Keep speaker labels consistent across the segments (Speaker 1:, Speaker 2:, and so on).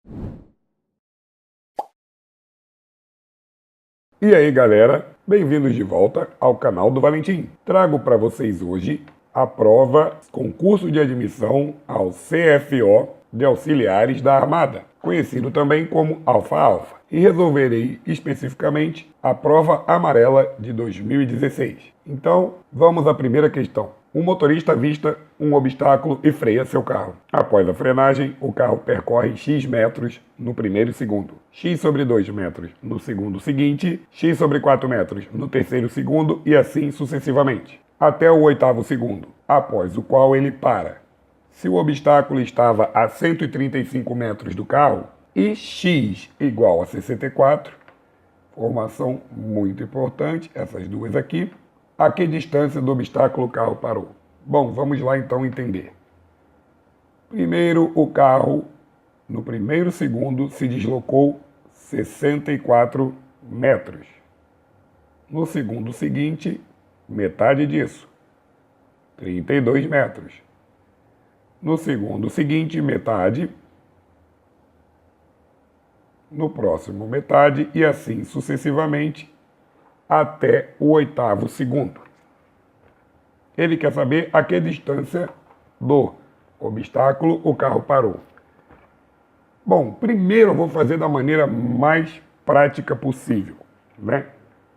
Speaker 1: E aí galera, bem-vindos de volta ao canal do Valentim. Trago para vocês hoje a prova Concurso de Admissão ao CFO de Auxiliares da Armada, conhecido também como Alfa-Alfa, e resolverei especificamente a prova amarela de 2016. Então, vamos à primeira questão. Um motorista avista um obstáculo e freia seu carro. Após a frenagem, o carro percorre X metros no primeiro segundo, X sobre 2 metros no segundo seguinte, X sobre 4 metros no terceiro segundo e assim sucessivamente, até o oitavo segundo, após o qual ele para. Se o obstáculo estava a 135 metros do carro e X igual a 64, formação muito importante, essas duas aqui, a que distância do obstáculo o carro parou? Bom, vamos lá então entender. Primeiro, o carro, no primeiro segundo, se deslocou 64 metros. No segundo seguinte, metade disso, 32 metros. No segundo seguinte, metade. No próximo, metade, e assim sucessivamente, até o oitavo segundo. Ele quer saber a que distância do obstáculo o carro parou. Bom, primeiro eu vou fazer da maneira mais prática possível, né?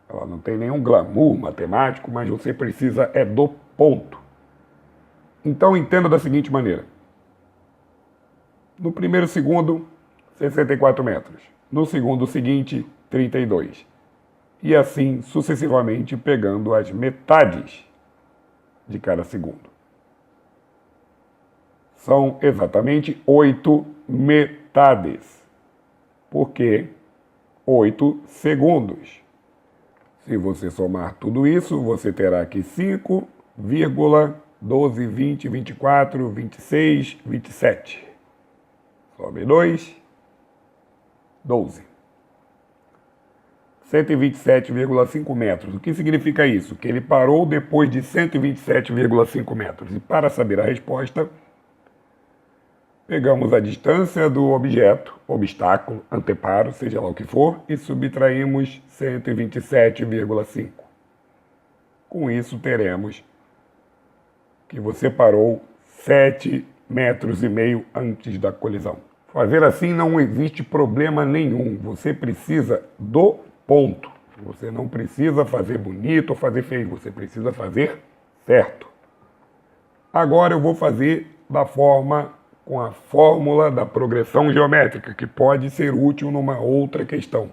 Speaker 1: Ela não tem nenhum glamour matemático, mas você precisa do ponto. Então entenda da seguinte maneira. No primeiro segundo, 64 metros. No segundo seguinte, 32. E assim sucessivamente pegando as metades de cada segundo. São exatamente 8 metades, porque 8 segundos. Se você somar tudo isso, você terá aqui 5,12, 20, 24, 26, 27. Sobe 2, 12. 127,5 metros. O que significa isso? Que ele parou depois de 127,5 metros. E para saber a resposta, pegamos a distância do objeto, obstáculo, anteparo, seja lá o que for, e subtraímos 127,5. Com isso, teremos que você parou 7,5 metros antes da colisão. Fazer assim não existe problema nenhum. Você precisa do ponto. Você não precisa fazer bonito ou fazer feio. Você precisa fazer certo. Agora eu vou fazer com a fórmula da progressão geométrica, que pode ser útil numa outra questão.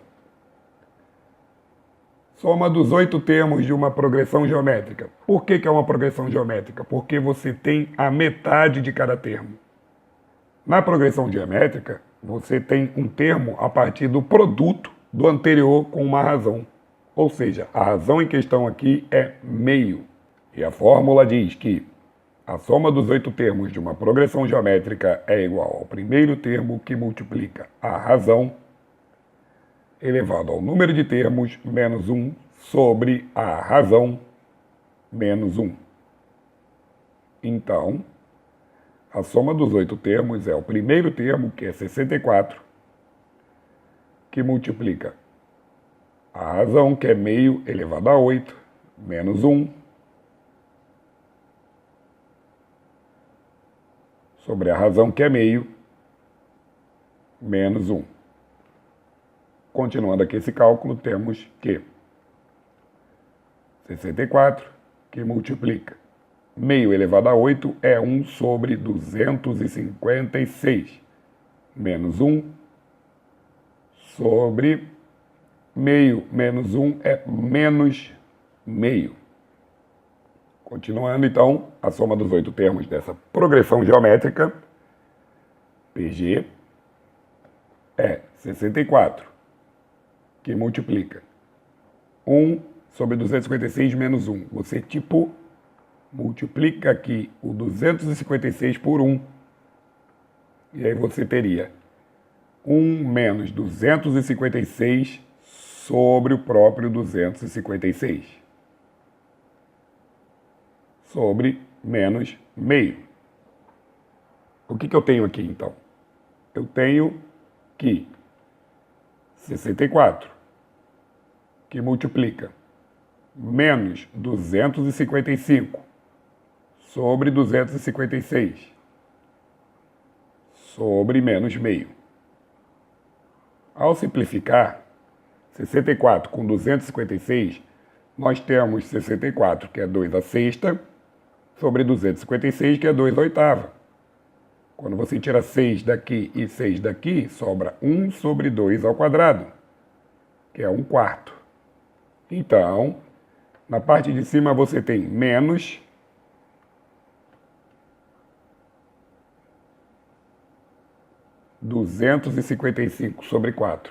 Speaker 1: Soma dos 8 termos de uma progressão geométrica. Por que é uma progressão geométrica? Porque você tem a metade de cada termo. Na progressão geométrica, você tem um termo a partir do produto do anterior com uma razão. Ou seja, a razão em questão aqui é meio. E a fórmula diz que a soma dos 8 termos de uma progressão geométrica é igual ao primeiro termo que multiplica a razão elevado ao número de termos menos 1 sobre a razão menos 1. Então, a soma dos 8 termos é o primeiro termo, que é 64, que multiplica a razão, que é meio elevado a 8, menos 1, sobre a razão, que é meio, menos 1. Continuando aqui esse cálculo, temos que 64, que multiplica meio elevado a 8, é 1 sobre 256, menos 1 sobre meio menos 1 é menos meio. Continuando, então, a soma dos 8 termos dessa progressão geométrica, PG, é 64, que multiplica 1 sobre 256 menos 1. Você, multiplica aqui o 256 por 1, e aí você teria 1 menos 256 sobre o próprio 256, sobre menos meio. O que eu tenho aqui, então? Eu tenho que 64, que multiplica menos 255 sobre 256 sobre menos meio. Ao simplificar, 64 com 256, nós temos 64, que é 2 à sexta, sobre 256, que é 2 à oitava. Quando você tira 6 daqui e 6 daqui, sobra 1 sobre 2 ao quadrado, que é 1 quarto. Então, na parte de cima você tem menos 255 sobre 4.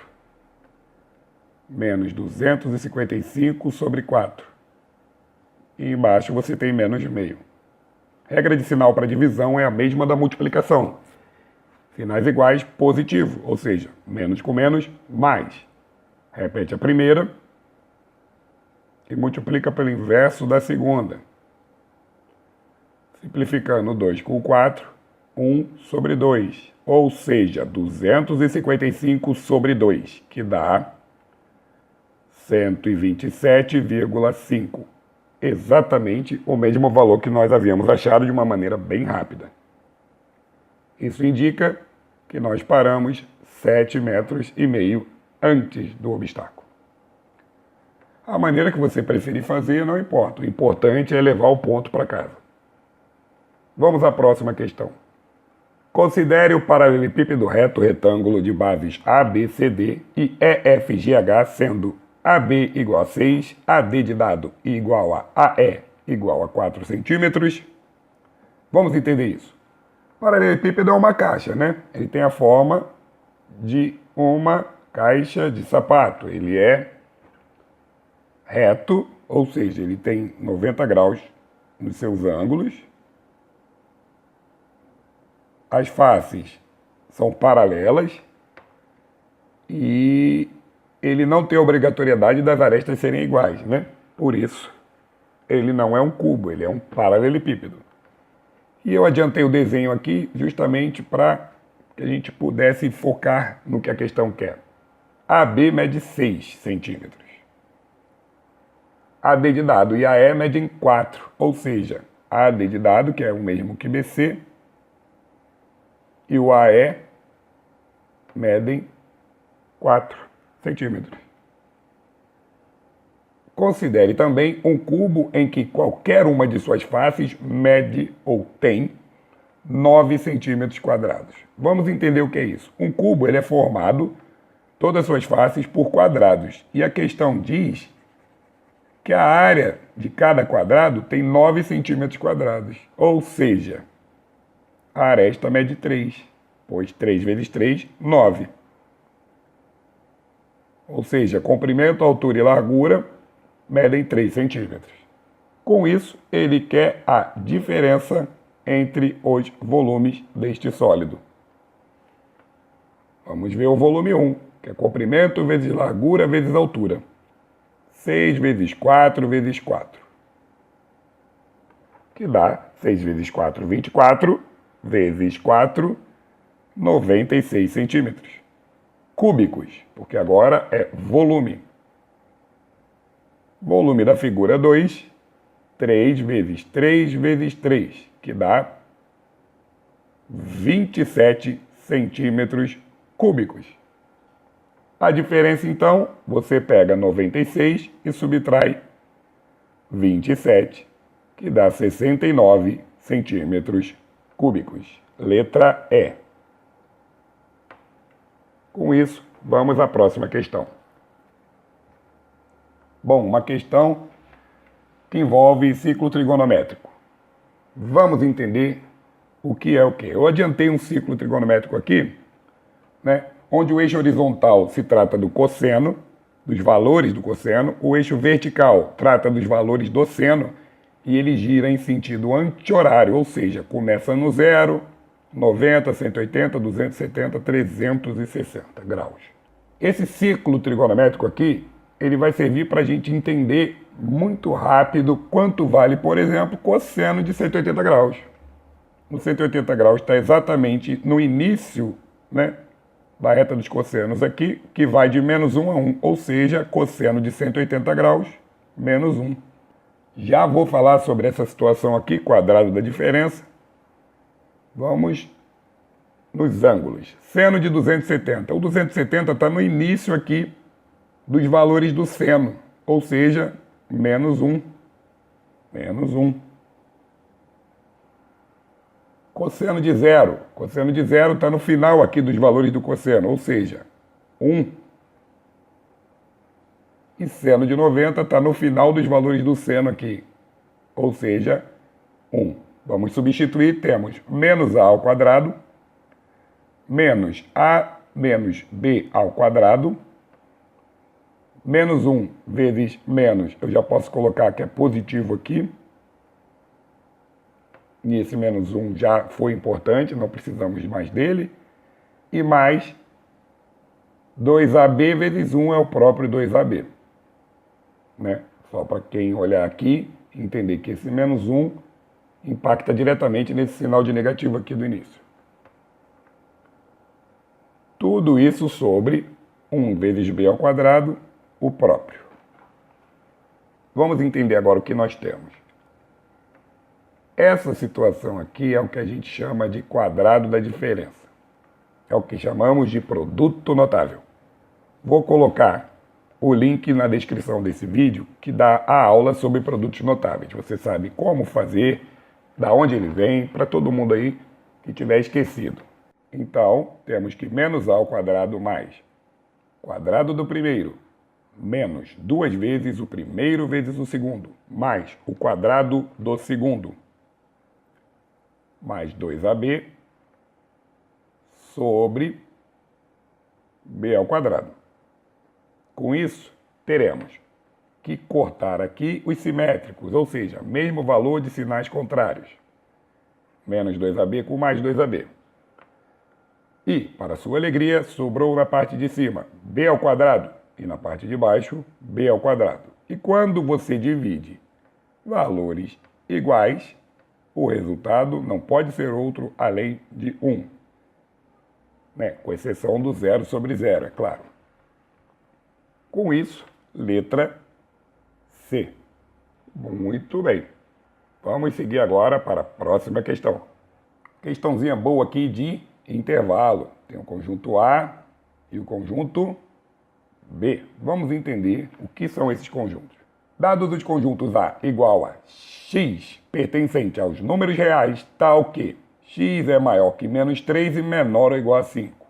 Speaker 1: Menos 255 sobre 4. E embaixo você tem menos meio. Regra de sinal para divisão é a mesma da multiplicação. Sinais iguais, positivo, ou seja, menos com menos, mais. Repete a primeira e multiplica pelo inverso da segunda. Simplificando 2 com 4, 1 sobre 2. Ou seja, 255 sobre 2, que dá 127,5. Exatamente o mesmo valor que nós havíamos achado de uma maneira bem rápida. Isso indica que nós paramos 7,5 metros antes do obstáculo. A maneira que você preferir fazer não importa. O importante é levar o ponto para casa. Vamos à próxima questão. Considere o paralelepípedo reto retângulo de bases ABCD e EFGH sendo AB igual a 6, AD de dado igual a AE igual a 4 centímetros. Vamos entender isso. Paralelepípedo é uma caixa, né? Ele tem a forma de uma caixa de sapato. Ele é reto, ou seja, ele tem 90 graus nos seus ângulos. As faces são paralelas e ele não tem a obrigatoriedade das arestas serem iguais, né? Por isso, ele não é um cubo, ele é um paralelepípedo. E eu adiantei o desenho aqui justamente para que a gente pudesse focar no que a questão quer. AB mede 6 centímetros. AD de dado e AE medem 4, ou seja, AD de dado, que é o mesmo que BC, e o AE medem 4 centímetros. Considere também um cubo em que qualquer uma de suas faces mede ou tem 9 centímetros quadrados. Vamos entender o que é isso. Um cubo ele é formado, todas as suas faces, por quadrados. E a questão diz que a área de cada quadrado tem 9 centímetros quadrados. Ou seja, a aresta mede 3, pois 3 vezes 3, 9. Ou seja, comprimento, altura e largura medem 3 centímetros. Com isso, ele quer a diferença entre os volumes deste sólido. Vamos ver o volume 1, que é comprimento vezes largura vezes altura. 6 vezes 4 vezes 4. Que dá 6 vezes 4, 24, vezes 4, 96 centímetros. Cúbicos, porque agora é volume. Volume da figura 2, 3 vezes 3 vezes 3, que dá 27 centímetros cúbicos. A diferença, então, você pega 96 e subtrai 27, que dá 69 centímetros cúbicos. Letra E. Com isso, vamos à próxima questão. Bom, uma questão que envolve ciclo trigonométrico. Vamos entender o que é o quê? Eu adiantei um ciclo trigonométrico aqui, né, onde o eixo horizontal se trata do cosseno, dos valores do cosseno, o eixo vertical trata dos valores do seno e ele gira em sentido anti-horário, ou seja, começa no 0, 90, 180, 270, 360 graus. Esse ciclo trigonométrico aqui, ele vai servir para a gente entender muito rápido quanto vale, por exemplo, cosseno de 180 graus. O 180 graus está exatamente no início, né, da reta dos cossenos aqui, que vai de menos 1 a 1, ou seja, cosseno de 180 graus, menos 1. Já vou falar sobre essa situação aqui, quadrado da diferença. Vamos nos ângulos. Seno de 270. O 270 está no início aqui dos valores do seno, ou seja, menos 1. Menos 1. Cosseno de zero. Cosseno de zero está no final aqui dos valores do cosseno, ou seja, 1. E seno de 90 está no final dos valores do seno aqui, ou seja, 1. Vamos substituir, temos menos a ao quadrado, menos a menos b ao quadrado, menos 1 vezes menos, eu já posso colocar que é positivo aqui, e esse menos 1 já foi importante, não precisamos mais dele. E mais 2AB vezes 1 é o próprio 2AB. Né? Só para quem olhar aqui, entender que esse menos 1 impacta diretamente nesse sinal de negativo aqui do início. Tudo isso sobre 1 vezes B ao quadrado, o próprio. Vamos entender agora o que nós temos. Essa situação aqui é o que a gente chama de quadrado da diferença. É o que chamamos de produto notável. Vou colocar o link na descrição desse vídeo que dá a aula sobre produtos notáveis. Você sabe como fazer, da onde ele vem, para todo mundo aí que tiver esquecido. Então, temos que menos a ao quadrado mais quadrado do primeiro, menos 2 vezes o primeiro vezes o segundo, mais o quadrado do segundo, mais 2AB sobre B ao quadrado. Com isso, teremos que cortar aqui os simétricos, ou seja, mesmo valor de sinais contrários. Menos 2AB com mais 2AB. E, para sua alegria, sobrou na parte de cima B ao quadrado e na parte de baixo B ao quadrado. E quando você divide valores iguais, o resultado não pode ser outro além de 1. Né? Com exceção do 0 sobre 0, é claro. Com isso, letra C. Muito bem. Vamos seguir agora para a próxima questão. Questãozinha boa aqui de intervalo. Tem o conjunto A e o conjunto B. Vamos entender o que são esses conjuntos. Dados os conjuntos A igual a x pertencente aos números reais, tal que x é maior que menos 3 e menor ou igual a 5.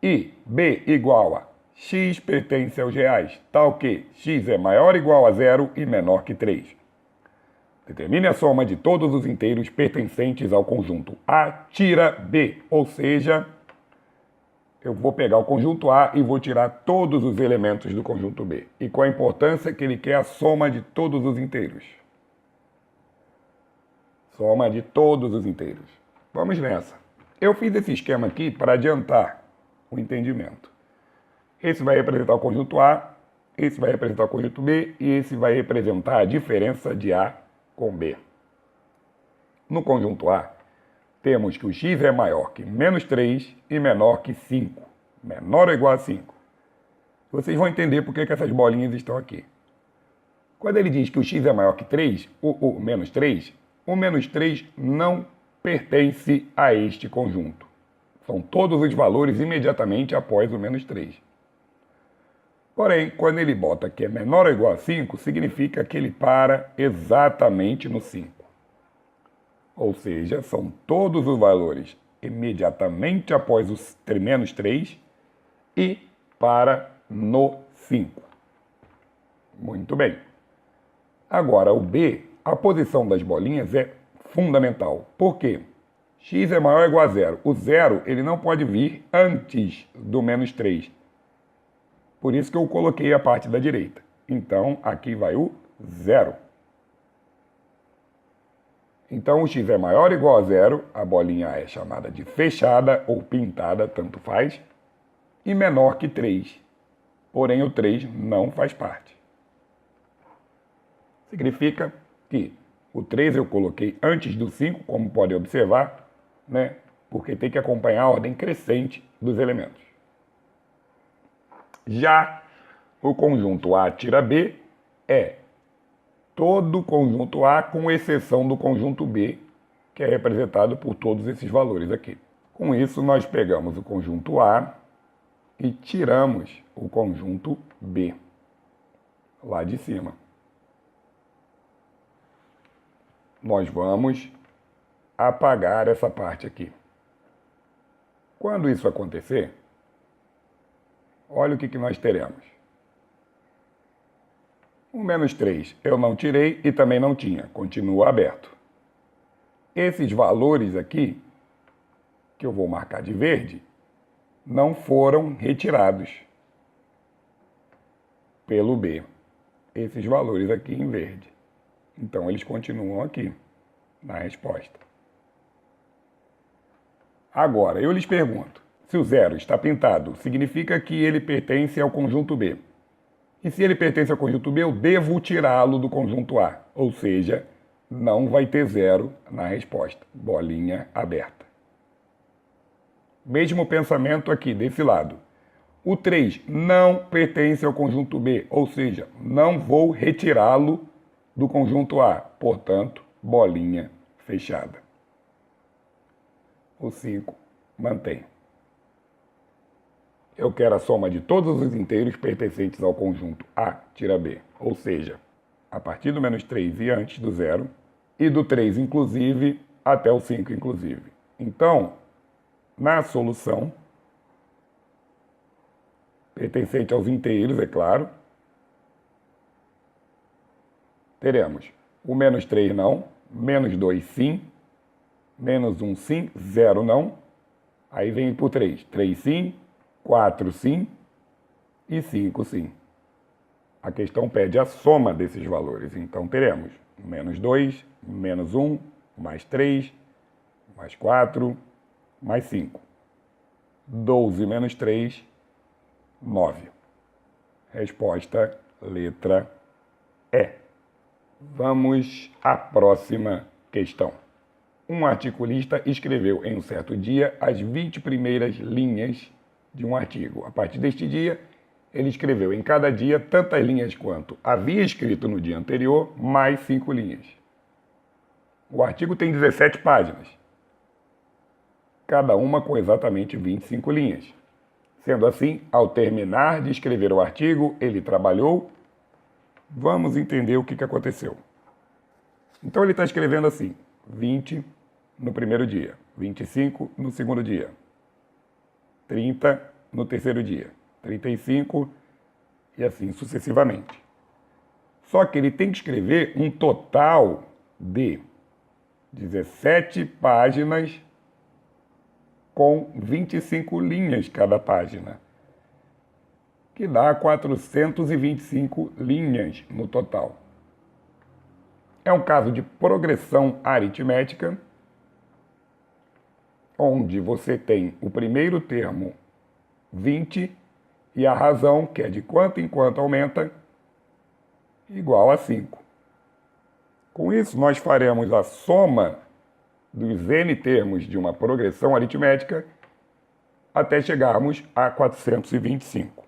Speaker 1: E B igual a x pertence aos reais, tal que x é maior ou igual a 0 e menor que 3. Determine a soma de todos os inteiros pertencentes ao conjunto A tira B, ou seja, eu vou pegar o conjunto A e vou tirar todos os elementos do conjunto B. E com a importância que ele quer a soma de todos os inteiros. Soma de todos os inteiros. Vamos nessa. Eu fiz esse esquema aqui para adiantar o entendimento. Esse vai representar o conjunto A, esse vai representar o conjunto B e esse vai representar a diferença de A com B. No conjunto A, temos que o x é maior que menos 3 e menor que 5. Menor ou igual a 5. Vocês vão entender por que essas bolinhas estão aqui. Quando ele diz que o x é maior que 3, o menos 3 não pertence a este conjunto. São todos os valores imediatamente após o menos 3. Porém, quando ele bota que é menor ou igual a 5, significa que ele para exatamente no 5. Ou seja, são todos os valores imediatamente após o menos 3 e para no 5. Muito bem. Agora, o B, a posição das bolinhas é fundamental. Por quê? X é maior ou igual a 0. O 0 ele não pode vir antes do menos 3. Por isso que eu coloquei a parte da direita. Então, aqui vai o 0. Então, o x é maior ou igual a 0, a bolinha é chamada de fechada ou pintada, tanto faz, e menor que 3. Porém, o 3 não faz parte. Significa que o 3 eu coloquei antes do 5, como podem observar, né? Porque tem que acompanhar a ordem crescente dos elementos. Já o conjunto A tira B é todo o conjunto A com exceção do conjunto B, que é representado por todos esses valores aqui. Com isso, nós pegamos o conjunto A e tiramos o conjunto B, lá de cima. Nós vamos apagar essa parte aqui. Quando isso acontecer, olha o que nós teremos. O menos 3 eu não tirei e também não tinha, continua aberto. Esses valores aqui, que eu vou marcar de verde, não foram retirados pelo B. Esses valores aqui em verde. Então, eles continuam aqui, na resposta. Agora, eu lhes pergunto, se o 0 está pintado, significa que ele pertence ao conjunto B. E se ele pertence ao conjunto B, eu devo tirá-lo do conjunto A. Ou seja, não vai ter 0 na resposta. Bolinha aberta. Mesmo pensamento aqui, desse lado. O 3 não pertence ao conjunto B, ou seja, não vou retirá-lo do conjunto A. Portanto, bolinha fechada. O 5 mantém. Eu quero a soma de todos os inteiros pertencentes ao conjunto A tira B, ou seja, a partir do menos 3 e antes do 0, e do 3 inclusive até o 5 inclusive. Então, na solução, pertencente aos inteiros, é claro, teremos o menos 3 não, menos 2 sim, menos 1 sim, 0 não, aí vem por 3, 3 sim, 4 sim e 5 sim. A questão pede a soma desses valores, então teremos menos 2, menos 1, mais 3, mais 4, mais 5. 12 menos 3, 9. Resposta, letra E. Vamos à próxima questão. Um articulista escreveu em um certo dia as 20 primeiras linhas de um artigo. A partir deste dia, ele escreveu em cada dia tantas linhas quanto havia escrito no dia anterior, mais 5 linhas. O artigo tem 17 páginas, cada uma com exatamente 25 linhas. Sendo assim, ao terminar de escrever o artigo, ele trabalhou. Vamos entender o que aconteceu. Então ele está escrevendo assim, 20 no primeiro dia, 25 no segundo dia, 30 no terceiro dia, 35 e assim sucessivamente. Só que ele tem que escrever um total de 17 páginas com 25 linhas cada página, que dá 425 linhas no total. É um caso de progressão aritmética, onde você tem o primeiro termo 20 e a razão, que é de quanto em quanto aumenta, igual a 5. Com isso, nós faremos a soma dos n termos de uma progressão aritmética até chegarmos a 425.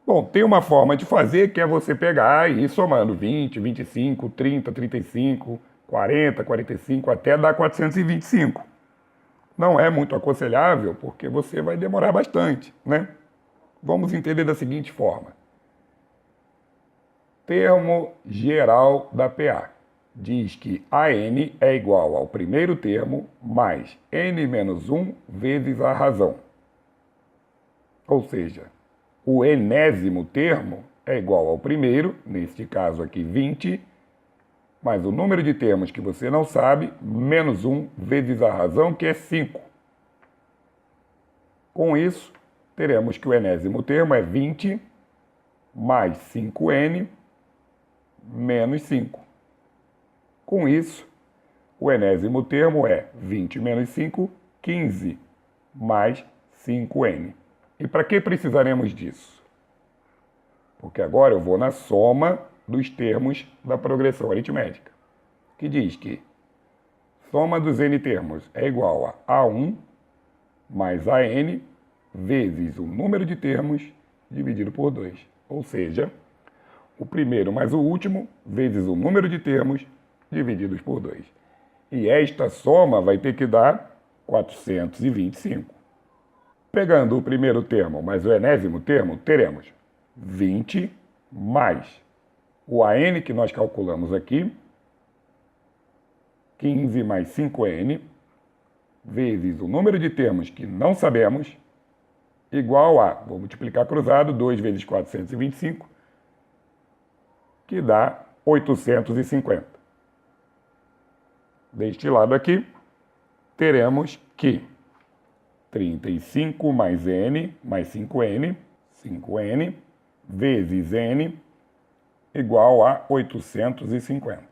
Speaker 1: Bom, tem uma forma de fazer que é você pegar e ir somando 20, 25, 30, 35, 40, 45, até dar 425. Não é muito aconselhável, porque você vai demorar bastante, né? Vamos entender da seguinte forma. Termo geral da PA diz que AN é igual ao primeiro termo mais n menos 1 vezes a razão. Ou seja, o enésimo termo é igual ao primeiro, neste caso aqui 20, mais o número de termos que você não sabe, menos 1 vezes a razão, que é 5. Com isso, teremos que o enésimo termo é 20 mais 5n menos 5. Com isso, o enésimo termo é 20 menos 5, 15, mais 5n. E para que precisaremos disso? Porque agora eu vou na soma dos termos da progressão aritmética, que diz que soma dos n termos é igual a A1 mais AN vezes o número de termos dividido por 2. Ou seja, o primeiro mais o último vezes o número de termos divididos por 2. E esta soma vai ter que dar 425. Pegando o primeiro termo mais o enésimo termo, teremos 20 mais o AN que nós calculamos aqui, 15 mais 5N, vezes o número de termos que não sabemos, igual a, vou multiplicar cruzado, 2 vezes 425, que dá 850. Deste lado aqui, teremos que 35 mais N mais 5N, 5N, vezes N, igual a 850.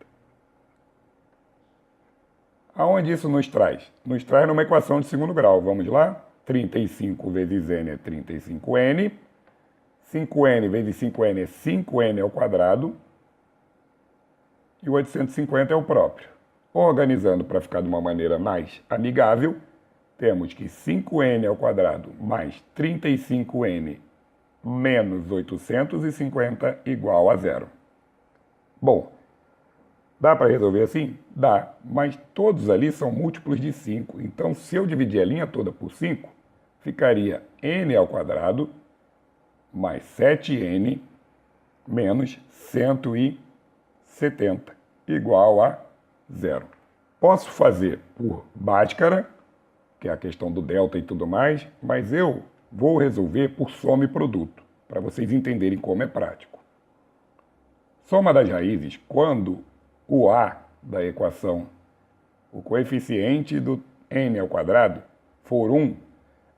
Speaker 1: Aonde isso nos traz? Nos traz numa equação de segundo grau. Vamos lá? 35 vezes N é 35N. 5N vezes 5N é 5N ao quadrado. E o 850 é o próprio. Organizando para ficar de uma maneira mais amigável, temos que 5N ao quadrado mais 35N menos 850 igual a zero. Bom, dá para resolver assim? Dá, mas todos ali são múltiplos de 5. Então, se eu dividir a linha toda por 5, ficaria n ao quadrado mais 7n menos 170 igual a zero. Posso fazer por Bhaskara, que é a questão do delta e tudo mais, mas eu vou resolver por soma e produto, para vocês entenderem como é prático. Soma das raízes, quando o a da equação, o coeficiente do n ao quadrado, for 1,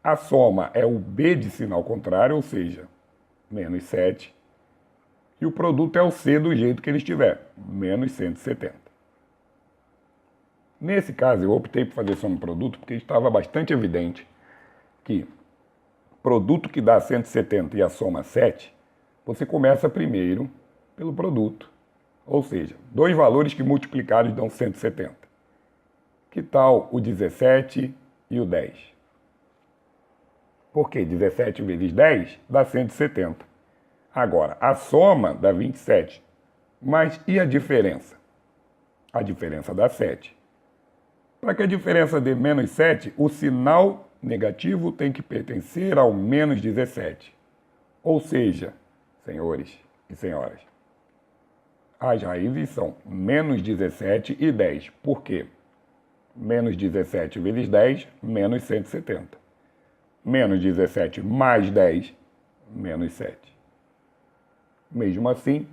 Speaker 1: a soma é o b de sinal contrário, ou seja, menos 7, e o produto é o c do jeito que ele estiver, menos 170. Nesse caso, eu optei por fazer soma e produto porque estava bastante evidente que produto que dá 170 e a soma 7, você começa primeiro pelo produto. Ou seja, dois valores que multiplicados dão 170. Que tal o 17 e o 10? Porque 17 vezes 10 dá 170. Agora, a soma dá 27. Mas e a diferença? A diferença dá 7. Para que a diferença dê menos 7, o sinal negativo tem que pertencer ao menos 17. Ou seja, senhores e senhoras, as raízes são menos 17 e 10. Por quê? Menos 17 vezes 10, menos 170. Menos 17 mais 10, menos 7. Mesmo assim,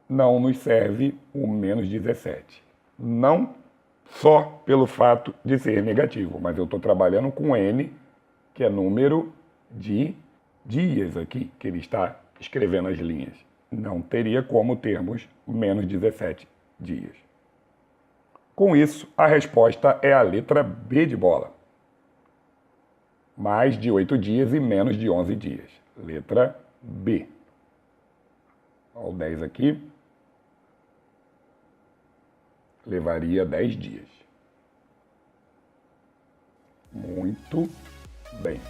Speaker 1: não nos serve o menos 17. Não só pelo fato de ser negativo, mas eu estou trabalhando com n, que é número de dias aqui, que ele está escrevendo as linhas. Não teria como termos menos 17 dias. Com isso, a resposta é a letra B de bola. Mais de 8 dias e menos de 11 dias. Letra B. Olha o 10 aqui. Levaria 10 dias. Muito bem.